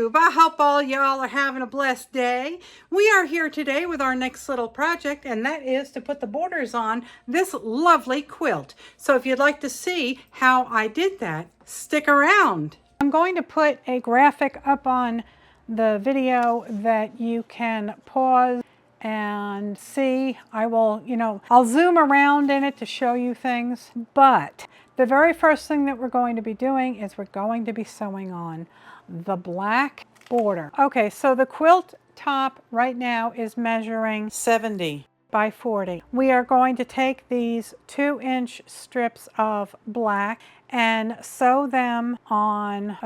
YouTube. I hope all y'all are having a blessed day. We are here today with our next little project, and that is to put the borders on this lovely quilt. So if you'd like to see how I did that, stick around. I'm going to put a graphic up on the video that you can pause and see. I'll zoom around in it to show you things, but the very first thing that we're going to be doing is we're going to be sewing on the black border. Okay, so the quilt top right now is measuring 70 by 40. We are going to take these 2-inch strips of black and sew them around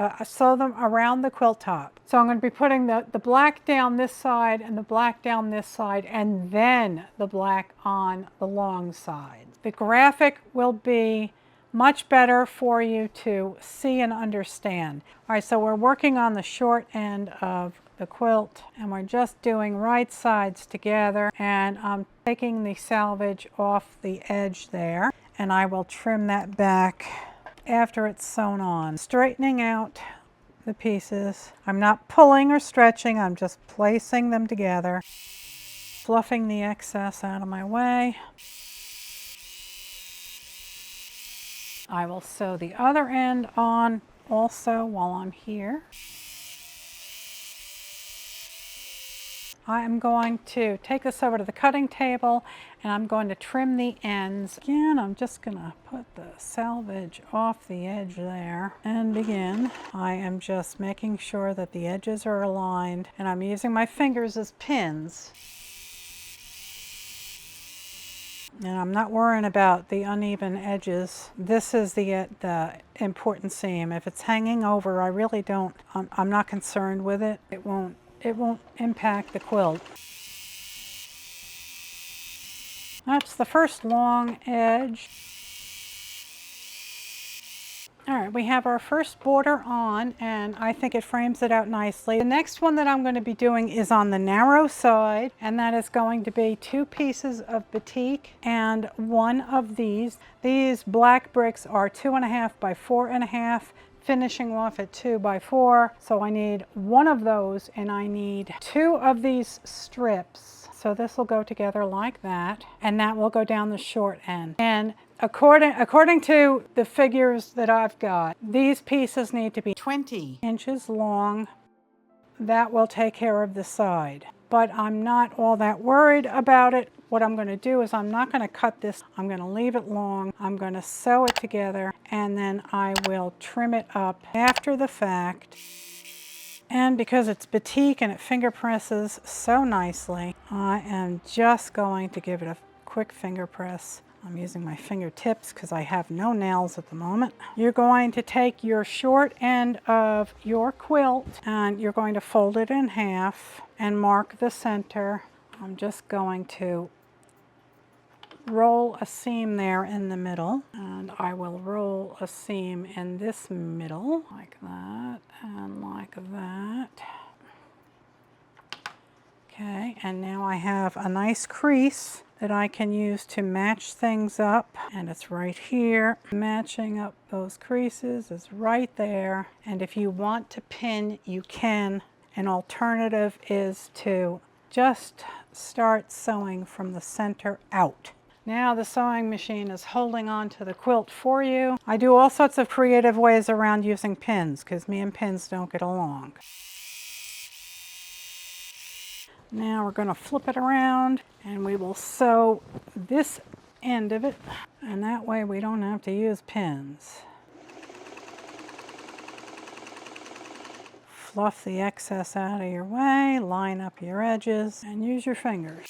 the quilt top. So I'm going to be putting the black down this side and the black down this side, and then the black on the long side. The graphic will be much better for you to see and understand. All right, so we're working on the short end of the quilt, and we're just doing right sides together, and I'm taking the selvage off the edge there, and I will trim that back after it's sewn on. Straightening out the pieces. I'm not pulling or stretching, I'm just placing them together, fluffing the excess out of my way. I will sew the other end on also while I'm here. I am going to take this over to the cutting table and I'm going to trim the ends. Again, I'm just going to put the selvage off the edge there and begin. I am just making sure that the edges are aligned, and I'm using my fingers as pins. And I'm not worrying about the uneven edges. This is the important seam. If it's hanging over, I really don't, I'm not concerned with it. It won't impact the quilt. That's the first long edge. All right, we have our first border on, and I think it frames it out nicely. The next one that I'm going to be doing is on the narrow side, and that is going to be 2 pieces of batik and one of these. These black bricks are 2.5 by 4.5, finishing off at 2 by 4. So I need one of those, and I need 2 of these strips. So this will go together like that, and that will go down the short end. And according to the figures that I've got, these pieces need to be 20 inches long. That will take care of the side. But I'm not all that worried about it. What I'm going to do is I'm not going to cut this. I'm going to leave it long. I'm going to sew it together, and then I will trim it up after the fact. And because it's batik and it finger presses so nicely, I am just going to give it a quick finger press. I'm using my fingertips because I have no nails at the moment. You're going to take your short end of your quilt and you're going to fold it in half and mark the center. I'm just going to roll a seam there in the middle, and I will roll a seam in this middle like that and like that. Okay, and now I have a nice crease that I can use to match things up, and it's right here. Matching up those creases is right there, and if you want to pin, you can. An alternative is to just start sewing from the center out. Now the sewing machine is holding on to the quilt for you. I do all sorts of creative ways around using pins because me and pins don't get along. Now we're going to flip it around and we will sew this end of it, and that way we don't have to use pins. Fluff the excess out of your way, line up your edges, and use your fingers.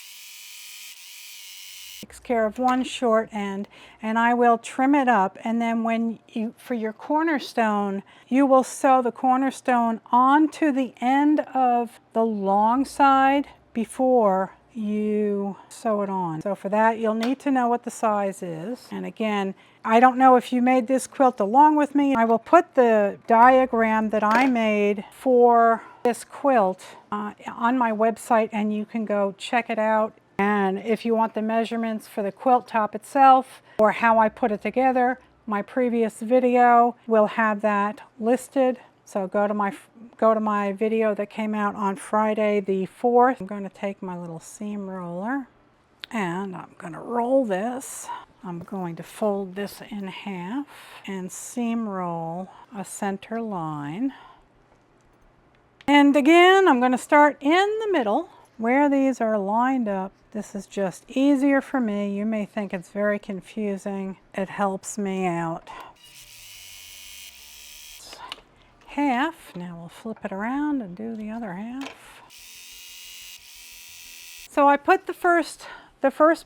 Takes care of one short end, and I will trim it up, and then for your cornerstone, you will sew the cornerstone onto the end of the long side before you sew it on. So for that, you'll need to know what the size is. And again, I don't know if you made this quilt along with me. I will put the diagram that I made for this quilt on my website, and you can go check it out. And if you want the measurements for the quilt top itself or how I put it together, my previous video will have that listed. So go to my video that came out on Friday the 4th. I'm going to take my little seam roller and I'm going to roll this. I'm going to fold this in half and seam roll a center line. And again, I'm going to start in the middle where these are lined up. This is just easier for me. You may think it's very confusing. It helps me out. Half. Now we'll flip it around and do the other half. So I put the first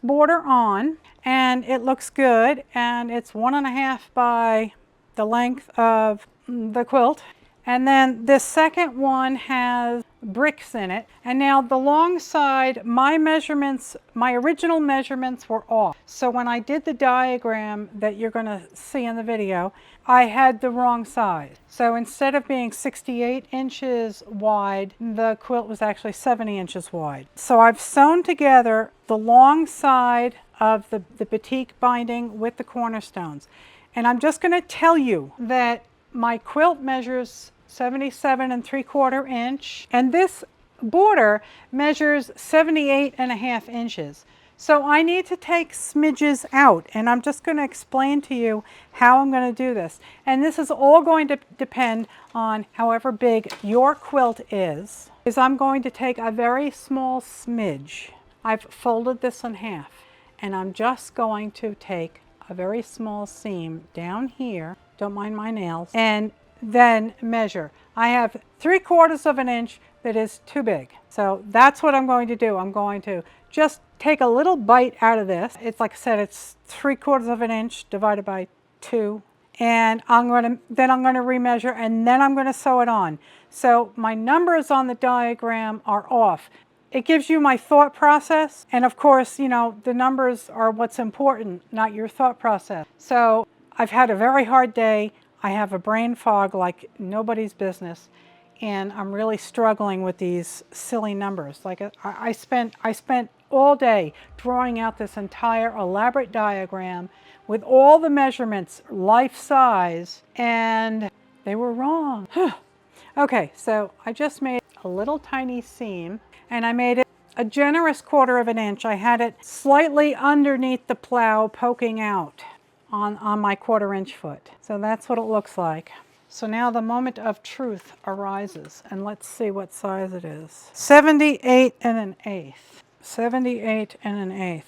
border on and it looks good, and it's 1.5 by the length of the quilt. And then this second one has bricks in it. And now the long side, my original measurements were off. So when I did the diagram that you're going to see in the video, I had the wrong size. So instead of being 68 inches wide, the quilt was actually 70 inches wide. So I've sewn together the long side of the batik binding with the cornerstones. And I'm just going to tell you that my quilt measures 77 3/4 inch, and this border measures 78.5 inches. So I need to take smidges out, and I'm just going to explain to you how I'm going to do this. And this is all going to depend on however big your quilt is I'm going to take a very small smidge. I've folded this in half, and I'm just going to take a very small seam down here, don't mind my nails, and then measure. I have 3/4 inch that is too big. So that's what I'm going to do. I'm going to just take a little bite out of this. It's like I said, it's 3/4 inch divided by 2. And I'm going to remeasure, and then I'm going to sew it on. So my numbers on the diagram are off. It gives you my thought process, and of course, you know, the numbers are what's important, not your thought process. So I've had a very hard day. I have a brain fog like nobody's business, and I'm really struggling with these silly numbers. Like I spent all day drawing out this entire elaborate diagram with all the measurements life size, and they were wrong. Okay, so I just made a little tiny seam, and I made it a generous 1/4 inch. I had it slightly underneath the plow poking out on my 1/4 inch foot. So that's what it looks like. So now the moment of truth arises, and let's see what size it is. 78 1/8. 78 1/8.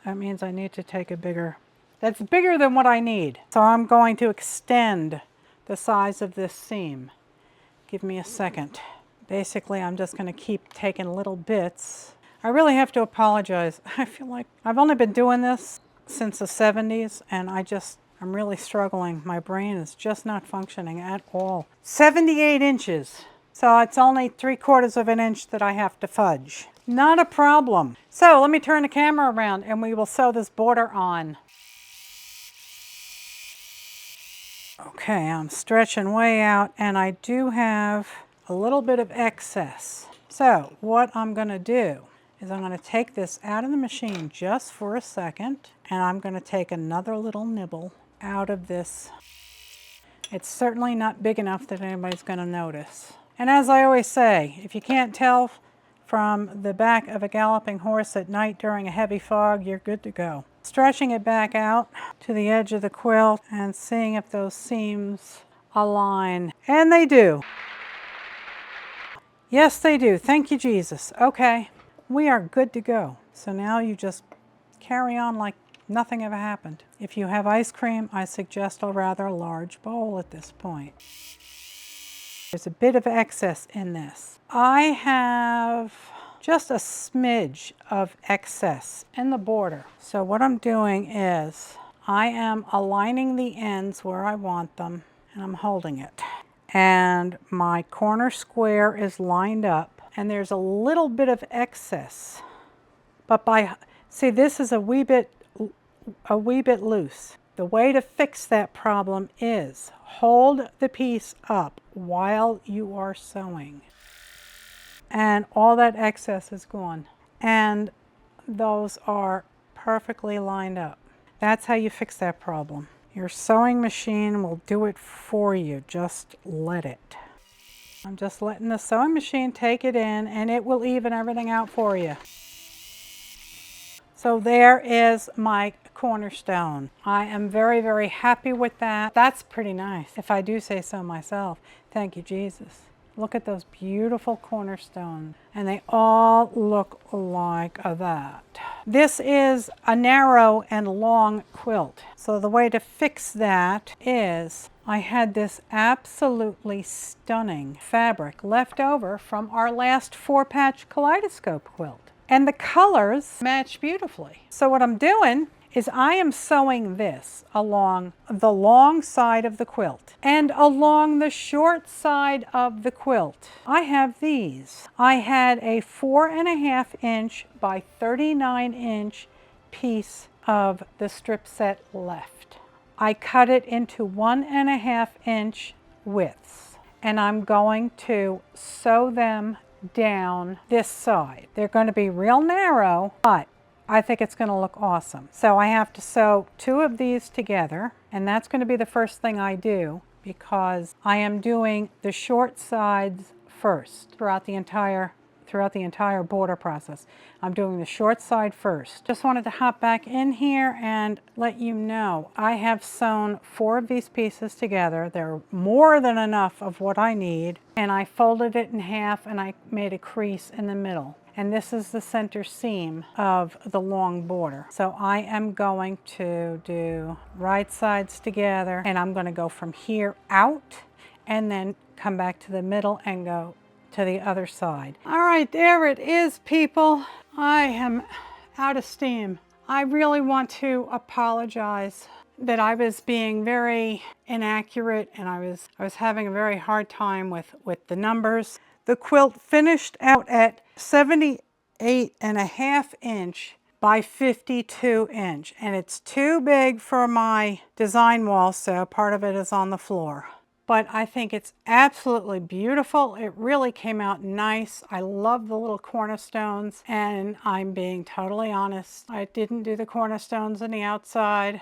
That means I need to take a bigger, that's bigger than what I need. So I'm going to extend the size of this seam. Give me a second. Basically, I'm just going to keep taking little bits. I really have to apologize. I feel like I've only been doing this since the 70s, and I'm really struggling. My brain is just not functioning at all. 78 inches. So it's only 3/4 inch that I have to fudge. Not a problem. So let me turn the camera around and we will sew this border on. Okay, I'm stretching way out, and I do have a little bit of excess. So what I'm going to do is I'm going to take this out of the machine just for a second, and I'm going to take another little nibble out of this. It's certainly not big enough that anybody's going to notice. And as I always say, if you can't tell from the back of a galloping horse at night during a heavy fog, you're good to go. Stretching it back out to the edge of the quilt and seeing if those seams align. And they do. Yes, they do. Thank you, Jesus. Okay, we are good to go. So now you just carry on like nothing ever happened. If you have ice cream, I suggest a rather large bowl at this point. There's a bit of excess in this. I have just a smidge of excess in the border. So what I'm doing is I am aligning the ends where I want them, and I'm holding it. And my corner square is lined up, and there's a little bit of excess. But see, this is a wee bit loose. The way to fix that problem is hold the piece up while you are sewing, and all that excess is gone, and those are perfectly lined up. That's how you fix that problem. Your sewing machine will do it for you. Just let it. I'm just letting the sewing machine take it in, and it will even everything out for you. So there is my cornerstone. I am very, very happy with that. That's pretty nice, if I do say so myself. Thank you, Jesus. Look at those beautiful cornerstones, and they all look like that. This is a narrow and long quilt. So the way to fix that is I had this absolutely stunning fabric left over from our last 4-patch kaleidoscope quilt. And the colors match beautifully. So what I'm doing is I am sewing this along the long side of the quilt and along the short side of the quilt. I have these. I had a 4.5-inch by 39-inch piece of the strip set left. I cut it into 1.5-inch widths, and I'm going to sew them down this side. They're going to be real narrow, but I think it's going to look awesome. So I have to sew 2 of these together, and that's going to be the first thing I do because I am doing the short sides first throughout the entire border process. I'm doing the short side first. Just wanted to hop back in here and let you know I have sewn 4 of these pieces together. They're more than enough of what I need, and I folded it in half and I made a crease in the middle. And this is the center seam of the long border. So I am going to do right sides together, and I'm going to go from here out and then come back to the middle and go to the other side. All right, there it is, people. I am out of steam. I really want to apologize that I was being very inaccurate, and I was having a very hard time with the numbers. The quilt finished out at 78.5-inch by 52-inch, and it's too big for my design wall, so part of it is on the floor. But I think it's absolutely beautiful. It really came out nice. I love the little cornerstones, and I'm being totally honest. I didn't do the cornerstones in the outside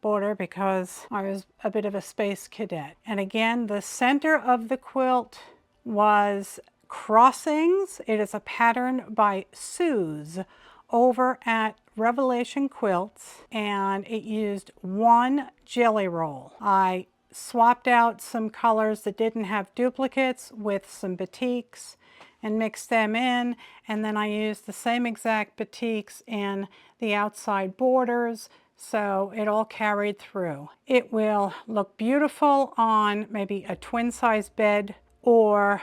border because I was a bit of a space cadet. And again, the center of the quilt was crossings. It is a pattern by Suze over at Revelation Quilts, and it used 1 jelly roll. I swapped out some colors that didn't have duplicates with some batiks and mixed them in, and then I used the same exact batiks in the outside borders, so it all carried through. It will look beautiful on maybe a twin size bed or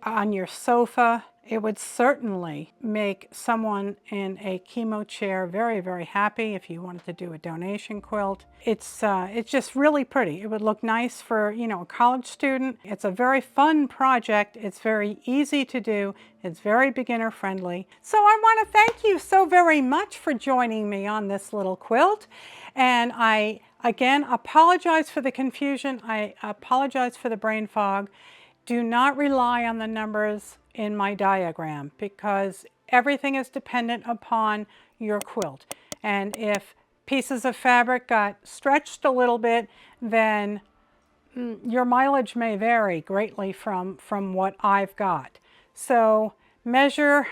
on your sofa. It would certainly make someone in a chemo chair very, very happy if you wanted to do a donation quilt. It's just really pretty. It would look nice for, you know, a college student. It's a very fun project. It's very easy to do. It's very beginner friendly. So I want to thank you so very much for joining me on this little quilt. And I, again, apologize for the confusion. I apologize for the brain fog. Do not rely on the numbers in my diagram because everything is dependent upon your quilt. And if pieces of fabric got stretched a little bit, then your mileage may vary greatly from what I've got. So measure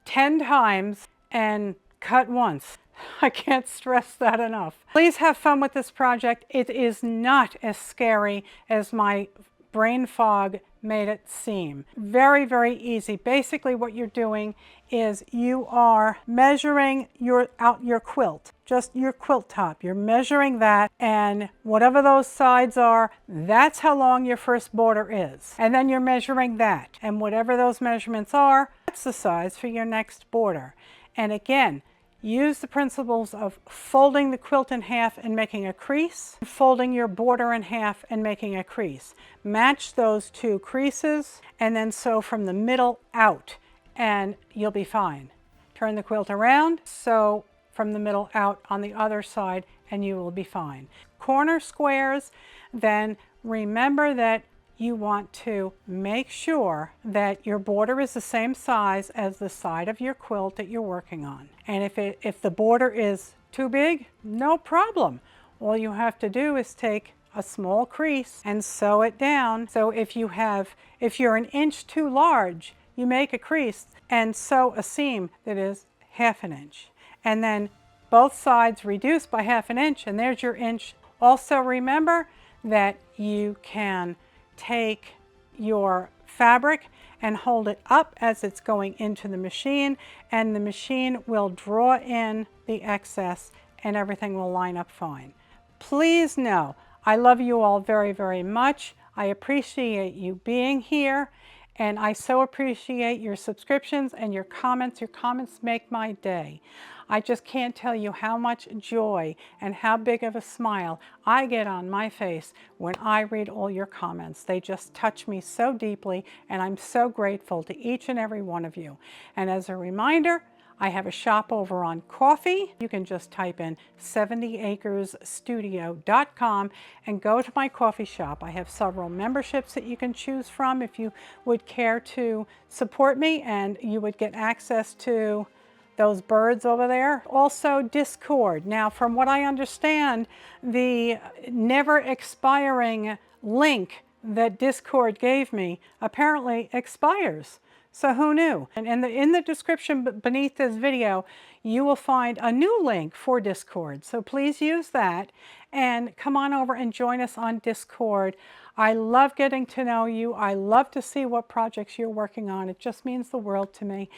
10 times and cut once. I can't stress that enough. Please have fun with this project. It is not as scary as my brain fog made it seem. Very, very easy. Basically what you're doing is you are measuring your quilt, just your quilt top. You're measuring that, and whatever those sides are, that's how long your first border is. And then you're measuring that, and whatever those measurements are, that's the size for your next border. And again, use the principles of folding the quilt in half and making a crease, folding your border in half and making a crease. Match those 2 creases and then sew from the middle out and you'll be fine. Turn the quilt around, sew from the middle out on the other side and you will be fine. Corner squares, then remember that you want to make sure that your border is the same size as the side of your quilt that you're working on. And if the border is too big, no problem. All you have to do is take a small crease and sew it down. So if you're an inch too large, you make a crease and sew a seam that is 1/2 inch. And then both sides reduce by 1/2 inch, and there's your inch. Also remember that you can take your fabric and hold it up as it's going into the machine, and the machine will draw in the excess and everything will line up fine. Please know, I love you all very, very much. I appreciate you being here, and I so appreciate your subscriptions and your comments. Your comments make my day. I just can't tell you how much joy and how big of a smile I get on my face when I read all your comments. They just touch me so deeply, and I'm so grateful to each and every one of you. And as a reminder, I have a shop over on Coffee. You can just type in 70acresstudio.com and go to my coffee shop. I have several memberships that you can choose from if you would care to support me, and you would get access to those birds over there. Also Discord. Now, from what I understand, the never expiring link that Discord gave me apparently expires. So who knew? And in the description beneath this video, you will find a new link for Discord. So please use that and come on over and join us on Discord. I love getting to know you. I love to see what projects you're working on. It just means the world to me.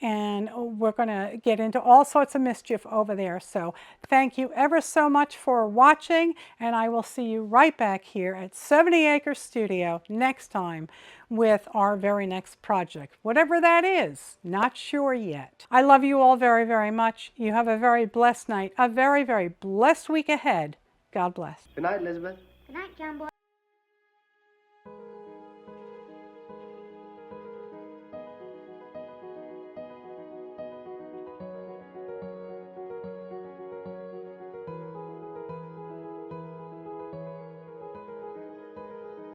And we're going to get into all sorts of mischief over there. So thank you ever so much for watching, and I will see you right back here at 70 Acre Studio next time with our very next project. Whatever that is, not sure yet. I love you all very, very much. You have a very blessed night, a very, very blessed week ahead. God bless. Good night, Elizabeth. Good night, John Boy.